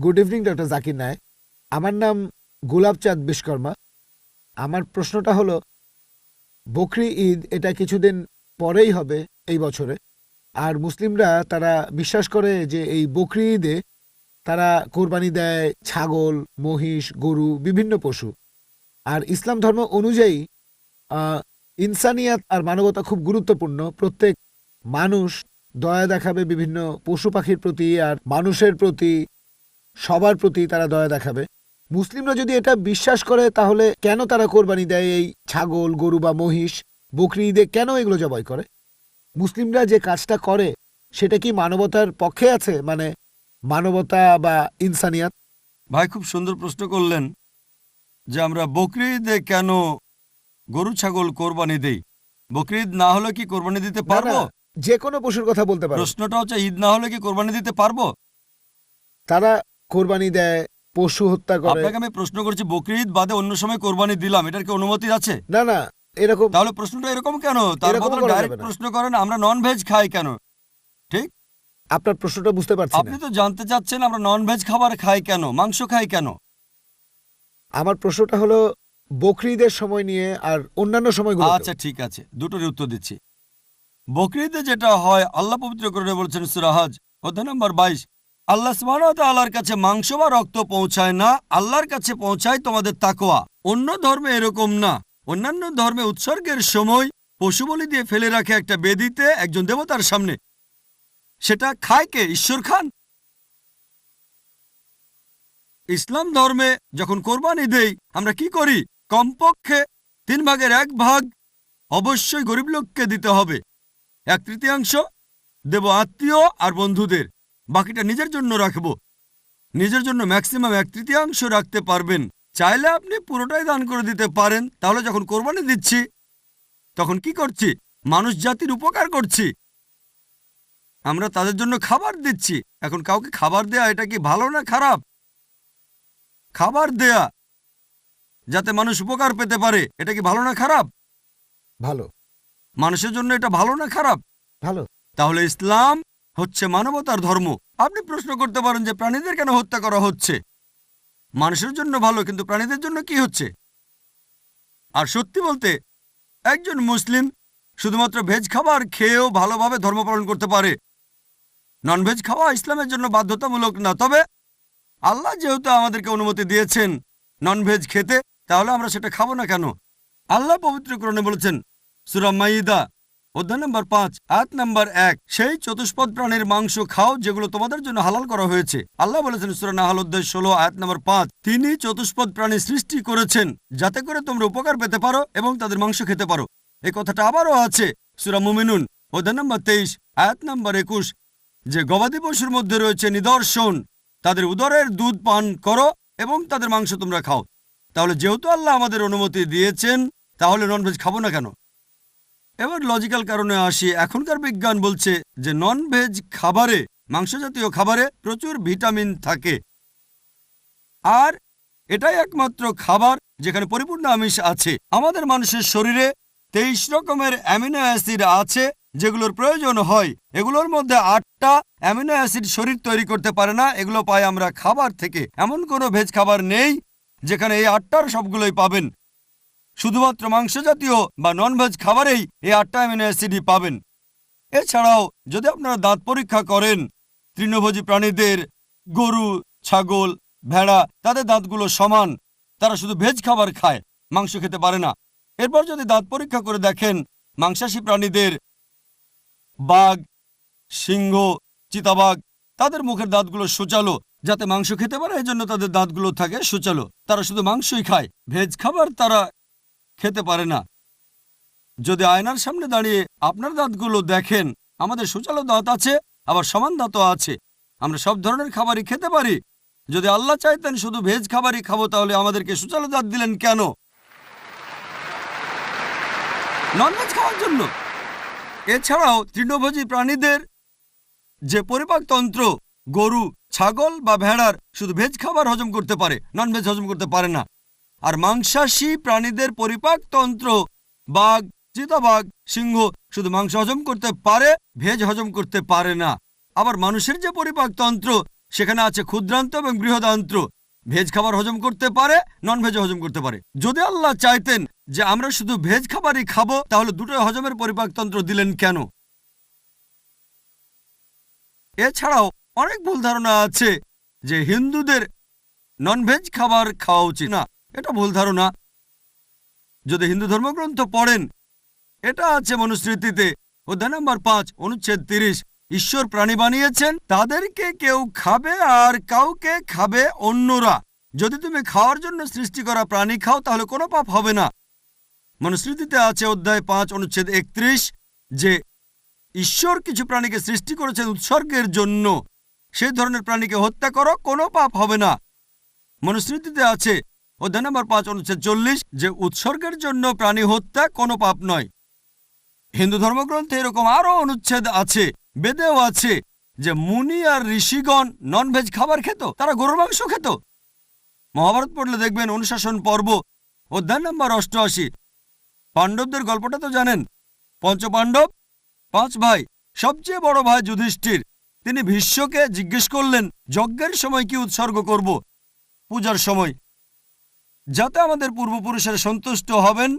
Good evening doctor Zakir Naik. আমার নাম গোলাপচাঁদ বিশ্বকর্মা। আমার প্রশ্নটা হলো, বকরি ঈদ এটা কিছুদিন পরেই হবে এই বছরে, আর মুসলিমরা তারা বিশ্বাস করে যে এই বকরি ঈদে তারা কোরবানি দেয় ছাগল, মহিষ, গরু, বিভিন্ন পশু। আর ইসলাম ধর্ম অনুযায়ী ইনসানিয়াত আর মানবতা খুব গুরুত্বপূর্ণ। প্রত্যেক মানুষ দয়া দেখাবে বিভিন্ন পশু পাখির প্রতি আর মানুষের প্রতি, সবার প্রতি তারা দয়া দেখাবে। মুসলিমরা যদি এটা বিশ্বাস করে তাহলে কেন তারা কোরবানি দেয় এই ছাগল, গরু বা মহিষ? বকরি ঈদে কেন এগুলো জবাই করে? মুসলিমরা যে কাজটা করে সেটা কি মানবতার পক্ষে আছে, মানে মানবতা বা ইনসানিয়াত? ভাই খুব সুন্দর প্রশ্ন করলেন যে আমরা বকরি ঈদে কেন গরু ছাগল কোরবানি দেই। বকরি ঈদ না হলে কি কোরবানি দিতে পারবো? যে কোনো পশুর কথা বলতে পারো। প্রশ্নটা হচ্ছে ঈদ না হলে কি কোরবানি দিতে পারবো? তারা কোরবানি দেয়, পশু হত্যা করে। আপনাকে আমি প্রশ্ন করছি, বকরি ঈদ বাদে অন্য সময় কোরবানি দিলাম, এটার কি অনুমতি আছে? না না, এরকম। তাহলে প্রশ্নটা এরকম কেন? তার এরকম বদলে করা ডাইরেক্ট যাবে না। প্রশ্ন করেন আমরা নন ভেজ খাই কেন। ঠিক, আপনার প্রশ্নটা বুঝতে পারছি আপনি না। তো জানতে চাচ্ছেন আমরা নন ভেজ খাবার খাই কেন, মাংস খাই কেন। আমার প্রশ্নটা হলো বকরি ঈদের সময় নিয়ে আর অন্যান্য সময়গুলো। আচ্ছা ঠিক আছে, দুটোর উত্তর দিচ্ছি। বকরি ঈদে যেটা হয়, আল্লাহ পবিত্র করে বলছেন সূরা হজ অধ্যায় নম্বর 22, আল্লাহ সুবহানাহু ওয়া তাআলার কাছে মাংস বা রক্ত পৌঁছায় না, আল্লাহর কাছে পৌঁছায় তোমাদের তাকওয়া। অন্য ধর্মে এরকম না। অন্যান্য ধর্মে উৎসর্গের সময় পশু বলি দিয়ে ফেলে রাখে একটা বেদিতে একজন দেবতার সামনে। সেটা খায় কে? ঈশ্বর খান। ইসলাম ধর্মে যখন কোরবানি দেই আমরা কি করি? কমপক্ষে 1/3 অবশ্যই গরিব লোককে দিতে হবে, 1/3 দেব আত্মীয় আর বন্ধুদের, বাকিটা নিজের জন্য রাখব। নিজের জন্য ম্যাক্সিমাম 1/3 রাখতে পারবেন। চাইলে আপনি পুরোটাই দান করে দিতে পারেন। তাহলে যখন কোরবানি দিচ্ছি তখন কি করছি? মানুষ জাতির উপকার করছি। আমরা তাদের জন্য খাবার দিচ্ছি। এখন কাউকে খাবার দেয়া এটা কি ভালো না খারাপ? খাবার দেয়া যাতে মানুষ উপকার পেতে পারে, এটা কি ভালো না খারাপ? ভালো। মানুষের জন্য এটা ভালো না খারাপ? ভালো। তাহলে ইসলাম হচ্ছে মানবতার ধর্ম। আপনি প্রশ্ন করতে পারেন যে প্রাণীদের কেন হত্যা করা হচ্ছে? মানুষের জন্য ভালো, কিন্তু প্রাণীদের জন্য কি হচ্ছে? আর সত্যি বলতে একজন মুসলিম শুধুমাত্র ভেজ খাবার খেয়েও ভালোভাবে ধর্ম পালন করতে পারে। ননভেজ খাওয়া ইসলামের জন্য বাধ্যতামূলক না। তবে আল্লাহ যেহেতু আমাদেরকে অনুমতি দিয়েছেন ননভেজ খেতে, তাহলে আমরা সেটা খাবো না কেন? আল্লাহ পবিত্র কোরআনে বলেছেন সূরা মাইদা অধ্যায় নম্বর 5 আয়াত নম্বর 1, সেই চতুষ্পদ প্রাণীর মাংস খাও যেগুলো তোমাদের জন্য হালাল করা হয়েছে। আল্লাহ বলেছেন সূরা নাহল অধ্যায় 16 আয়াত নম্বর 5, তিনি চতুষ্পদ প্রাণী সৃষ্টি করেছেন যাতে করে তোমরা উপকার পেতে পারো এবং তাদের মাংস খেতে পারো। এই কথাটা আবারও আছে সূরা মুমিনুন অধ্যায় নম্বর 23 আয়াত নম্বর 21, যে গবাদি পশুর মধ্যে রয়েছে নিদর্শন, তাদের উদরের দুধ পান করো এবং তাদের মাংস তোমরা খাও। তাহলে যেহেতু আল্লাহ আমাদের অনুমতি দিয়েছেন, তাহলে ননভেজ খাবো না কেন? এবার লজিক্যাল কারণে আসি। এখনকার বিজ্ঞান বলছে যে ননভেজ খাবারে, মাংস জাতীয় খাবারে প্রচুর ভিটামিন থাকে, আর এটাই একমাত্র খাবার যেখানে পরিপূর্ণ আমিষ আছে। আমাদের মানুষের শরীরে 23 রকমের অ্যামিনো অ্যাসিড আছে যেগুলোর প্রয়োজন হয়। এগুলোর মধ্যে 8টা অ্যামিনো অ্যাসিড শরীর তৈরি করতে পারে না, এগুলো পাই আমরা খাবার থেকে। এমন কোনো ভেজ খাবার নেই যেখানে এই 8টার সবগুলোই পাবেন। শুধুমাত্র মাংস জাতীয় বা ননভেজ খাবারেই এই 8টা অ্যামিনো অ্যাসিডই পাবেন। এছাড়াও যদি আপনারা দাঁত পরীক্ষা করেন, তৃণভোজী প্রাণীদের, গরু, ছাগল, ভেড়া, তাদের দাঁতগুলো সমান। তারা শুধু ভেজ খাবার খায়, মাংস খেতে পারে না। এরপর যদি দাঁত পরীক্ষা করে দেখেন মাংসাশী প্রাণীদের, বাঘ, সিংহ, চিতাবাঘ, তাদের মুখের দাঁতগুলো সূচালো যাতে মাংস খেতে পারে, এই জন্য তাদের দাঁতগুলো থাকে সূচালো। তারা শুধু মাংসই খায়, ভেজ খাবার তারা খেতে পারে না। যদি আয়নার সামনে দাঁড়িয়ে আপনার দাঁতগুলো দেখেন, আমাদের সূচালো দাঁত আছে, আবার সমান দাঁতও আছে। আমরা সব ধরনের খাবারই খেতে পারি। যদি আল্লাহ চাইতেন শুধু ভেজ খাবারই খাবো, তাহলে আমাদেরকে সূচালো দাঁত দিলেন কেন? ননভেজ খাওয়ার জন্য। এছাড়াও তৃণভোজী প্রাণীদের যে পরিপাকতন্ত্র, গরু, ছাগল বা ভেড়ার শুধু ভেজ খাবার হজম করতে পারে, ননভেজ হজম করতে পারে না। আর মাংসাশী প্রাণীদের পরিপাকতন্ত্র, বাঘ, চিতাবাঘ, সিংহ শুধু মাংস হজম করতে পারে, ভেজ হজম করতে পারে না। আবার মানুষের যে পরিপাকতন্ত্র, সেখানে আছে ক্ষুদ্রান্ত এবং বৃহদান্ত্র। ভেজ খাবার হজম করতে পারে, নন ভেজ হজম করতে পারে। যদি আল্লাহ চাইতেন যে আমরা শুধু ভেজ খাবারই খাবো, তাহলে দুটোই হজমের পরিপাকতন্ত্র দিলেন কেন? এছাড়াও অনেক ভুল ধারণা আছে যে হিন্দুদের ননভেজ খাবার খাওয়া উচিত না। এটা ভুল ধারণা। যদি হিন্দু ধর্মগ্রন্থ পড়েন, এটা আছে মনুস্মৃতিতে অধ্যায় নম্বর 5 অনুচ্ছেদ 30। ঈশ্বর প্রাণী বানিয়েছেন, তাদেরকে কেউ খাবে আর কাউকে খাবে অন্যরা। যদি তুমি খাওয়ার জন্য সৃষ্টি করা প্রাণী খাও তাহলে কোনো পাপ হবে না। মনুস্মৃতিতে আছে অধ্যায় 5 অনুচ্ছেদ 31 যে ঈশ্বর কিছু প্রাণীকে সৃষ্টি করেছেন উৎসর্গের জন্য। সেই ধরনের প্রাণীকে হত্যা করো, কোনো পাপ হবে না। মনুস্মৃতিতে আছে অধ্যায় নম্বর 5 অনুচ্ছেদ 40 যে উৎসর্গের জন্য প্রাণী হত্যা কোনো পাপ নয়। হিন্দু ধর্মগ্রন্থে এরকম আরো অনুচ্ছেদ আছে, বেদেও আছে যে মুনি আর ঋষিগণ ননভেজ খাবার খেত, তারা গরুর মাংস খেত। মহাভারত পড়লে দেখবেন অনুশাসন পর্ব অধ্যায় নম্বর 88। পাণ্ডবদের গল্পটা তো জানেন। পঞ্চপাণ্ডব 5 ভাই, সবচেয়ে বড় ভাই যুধিষ্ঠির, তিনি ভীষ্মকে জিজ্ঞেস করলেন যজ্ঞের সময় কি উৎসর্গ করব, পূজার সময়, যাতে আমাদের পূর্বপুরুষের সন্তুষ্ট হবেন।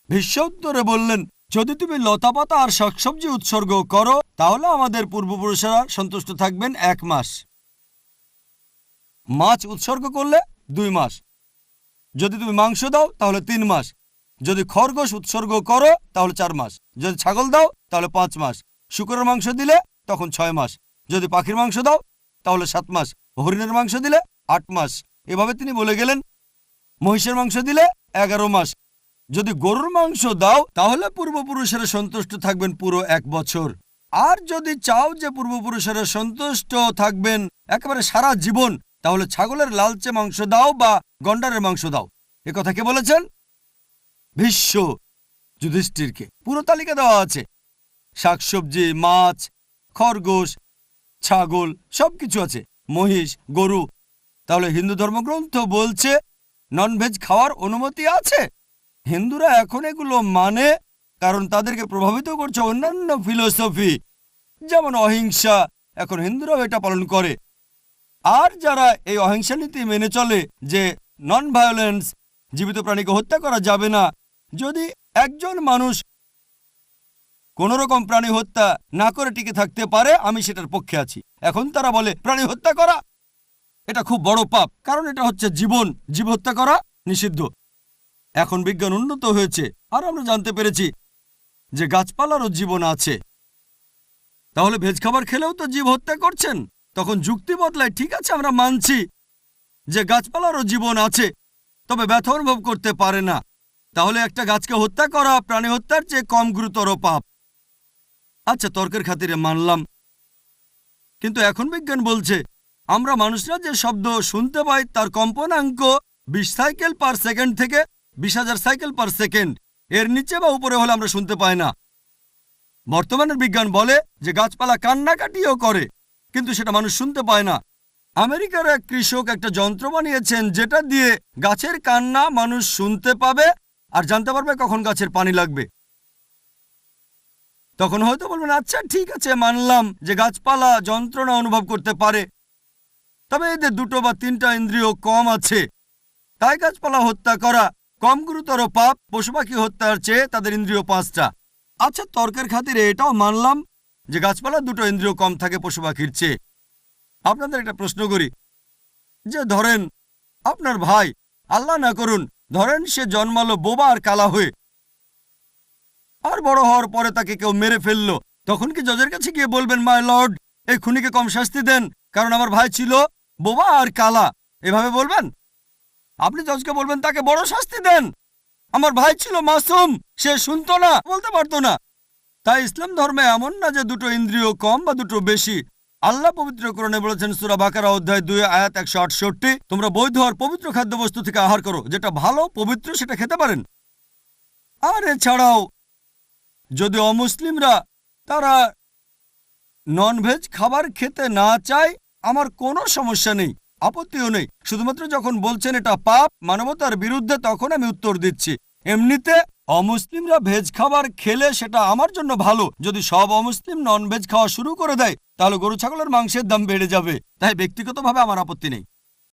ভীষ্ম উত্তরে বললেন, যদি তুমি লতাপাতা আর শাকসবজি উৎসর্গ করো তাহলে আমাদের পূর্বপুরুষেরা সন্তুষ্ট থাকবেন 1 মাস। মাছ উৎসর্গ করলে 2 মাস। যদি তুমি মাংস দাও তাহলে 3 মাস। যদি খরগোশ উৎসর্গ করো তাহলে 4 মাস। যদি ছাগল দাও তাহলে 5 মাস। শূকরের মাংস দিলে তখন 6 মাস। যদি পাখির মাংস দাও তাহলে 7 মাস। হরিণের মাংস দিলে 8 মাস। এভাবে তিনি বলে গেলেন। মহিষের মাংস দিলে 11 মাস। যদি গরুর মাংস দাও তাহলে পূর্বপুরুষেরা সন্তুষ্ট থাকবেন পুরো 1 বছর। আর যদি চাও যে পূর্বপুরুষেরা সন্তুষ্ট থাকবেন একেবারে সারা জীবন, তাহলে ছাগলের লালচে মাংস দাও বা গন্ডারের মাংস দাও। এ কথা কে বলেছেন? ভীষ্ম যুধিষ্ঠিরকে। পুরো তালিকা দেওয়া আছে, শাকসবজি, মাছ, খরগোশ, ছাগল, সবকিছু আছে, মহিষ, গরু। তাহলে হিন্দু ধর্মগ্রন্থ বলছে ননভেজ খাওয়ার অনুমতি আছে। হিন্দুরা এখন এগুলো মানে কারণ তাদেরকে প্রভাবিত করছে অন্যান্য ফিলোসফি, যেমন অহিংসা। এখন হিন্দুরাও এটা পালন করে। আর যারা এই অহিংসা নীতি মেনে চলে যে নন ভায়োলেন্স, জীবিত প্রাণীকে হত্যা করা যাবে না, যদি একজন মানুষ কোন রকম প্রাণী হত্যা না করে টিকে থাকতে পারে, আমি সেটার পক্ষে আছি। এখন তারা বলে প্রাণী হত্যা করা এটা খুব বড় পাপ, কারণ এটা হচ্ছে জীবন, জীব হত্যা করা নিষিদ্ধ। এখন বিজ্ঞান উন্নত হয়েছে আর আমরা জানতে পেরেছি যে গাছপালারও জীবন আছে। তাহলে ভেজ খাবার খেলেও তো জীব হত্যা করছেন। তখন যুক্তি বদলায়, ঠিক আছে আমরা মানছি যে গাছপালারও জীবন আছে, তবে ব্যথা অনুভব করতে পারে না। তাহলে একটা গাছকে হত্যা করা প্রাণী হত্যার চেয়ে কম গুরুতর পাপ। আচ্ছা, তর্কের খাতিরে মানলাম, কিন্তু এখন বিজ্ঞান বলছে আমরা মানুষরা যে শব্দ শুনতে পাই তার কম্পনাঙ্ক 20 সাইকেল পার সেকেন্ড থেকে 20,000 সাইকেল পার সেকেন্ড। এর নিচে বা উপরে হলে আমরা শুনতে পাই না। বর্তমানের বিজ্ঞান বলে যে গাছপালা কান্নাকাটিও করে, কিন্তু সেটা মানুষ শুনতে পায় না। আমেরিকার এক কৃষক একটা যন্ত্র বানিয়েছেন যেটা দিয়ে গাছের কান্না মানুষ শুনতে পাবে আর জানতে পারবে কখন গাছের পানি লাগবে। তখন হয়তো বলবেন, আচ্ছা ঠিক আছে, মানলাম যে গাছপালা যন্ত্রণা অনুভব করতে পারে, তবে এদের 2 বা 3টা ইন্দ্রিয় কম আছে, তাই গাছপালা হত্যা করা কম গুরুতর পাপ পশু পাখি হত্যার চেয়ে তাদের ইন্দ্রিয় 5টা। আচ্ছা, তর্কের খাতিরে এটাও মানলাম যে গাছপালার 2টো ইন্দ্রিয় কম থাকে পশু পাখির চেয়ে। আপনাদের একটা প্রশ্ন করি, যে ধরেন আপনার ভাই, আল্লাহ না করুন, ধরেন সে জন্মালো বোবা আর কালা হয়ে, আর বড় হওয়ার পরে তাকে কেউ মেরে ফেললো, তখন কি জজের কাছে গিয়ে বলবেন, মাই লর্ড, এই খুনিকে কম শাস্তি দেন কারণ আমার ভাই ছিল বোবা আর কালা? এভাবে বলবেন? আপনি জজকে বলবেন তাকে বড় শাস্তি দেন, আমার ভাই ছিল মাসুম, সে শুনতো না, বলতে পারতো না। তাই ইসলাম ধর্মে এমন না যে 2টো ইন্দ্রিয় কম বা 2টো বেশি। আল্লাহ পবিত্র কোরআনে বলেছেন সূরা বাকারা অধ্যায় 2 আয়াত 168, তোমরা বৈধ আর পবিত্র খাদ্যবস্তু থেকে আহার করো, যেটা ভালো পবিত্র সেটা খেতে পারেন। আর এছাড়াও যদি অমুসলিমরা তারা ননভেজ খাবার খেতে না চায়, আমার কোনো সমস্যা নেই, আপত্তিও নেই। শুধুমাত্র যখন বলছেন এটা পাপ, মানবতার বিরুদ্ধে, তখন আমি উত্তর দিচ্ছি। এমনিতে অমুসলিমরা ভেজ খাবার খেলে সেটা আমার জন্য ভালো। যদি সব অমুসলিম নন ভেজ খাওয়া শুরু করে দেয় তাহলে গরু ছাগলের মাংসের দাম বেড়ে যাবে। তাই ব্যক্তিগতভাবে আমার আপত্তি নেই।